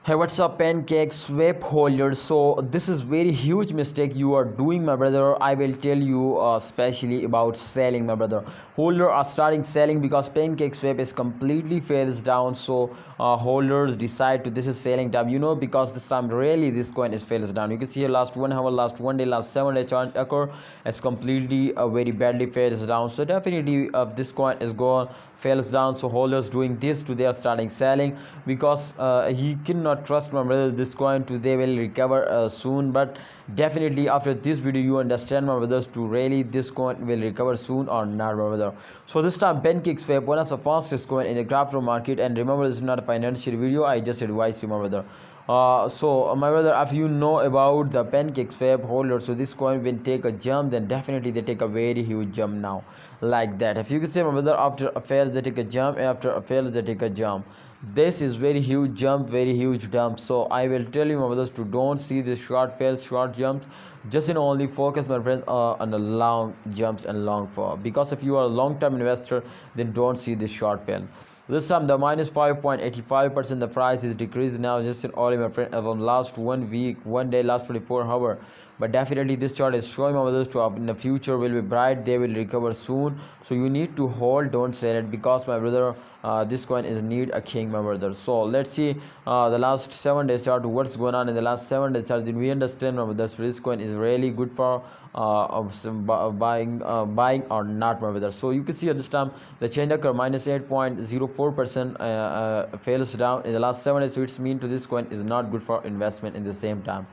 Hey, what's up, Pancakeswap holders? So this is very huge mistake you are doing, my brother. I will tell you especially about selling, my brother. Holder are starting selling because Pancakeswap is completely fails down. So holders decide to this is selling time. Because this time really this coin is fails down. You can see here last 1 hour, last 1 day, last 7 day chart occur. It's completely very badly fails down. So definitely this coin is gone fails down. So holders doing this to they are starting selling because he cannot trust my brother this coin today will recover soon. But definitely after this video you understand my brothers to really this coin will recover soon or not, my brother. So this time Pancakeswap, one of the fastest coin in the crypto market, and remember this is not a financial video, I just advise you, my brother. My brother, if you know about the Pancakeswap holder, so this coin will take a jump, then definitely they take a very huge jump now, like that. If you can say, my brother, after a fail they take a jump, after a fail they take a jump. This is very huge jump, very huge dump. So I will tell you, my brothers, to don't see the short fails, short jumps. Just only focus, my friend, on the long jumps and long fall. Because if you are a long-term investor, then don't see the short fails. This time the minus 5.85% the price is decreased now, just in all, my friend, from last 1 week, 1 day, last 24 hours. But definitely this chart is showing my brothers to in the future will be bright, they will recover soon. So you need to hold, don't sell it, because my brother this coin is need a king, my brother. So let's see the last 7 days chart, what's going on in the last 7 days chart. Then we understand, my brother, so this coin is really good for of some buying or not, my brother. So you can see at this time the change occur minus 8.04% fails down in the last 7 days. So it's mean to this coin is not good for investment in the same time.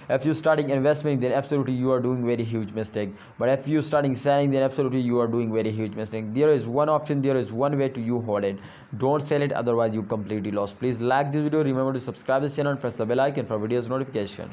If you starting investing, then absolutely you are doing very huge mistake. But if you starting selling, then absolutely you are doing very huge mistake. There is one option, there is one way to you hold it. Don't sell it, otherwise you completely lost. Please like this video, remember to subscribe this channel and press the bell icon for videos notification.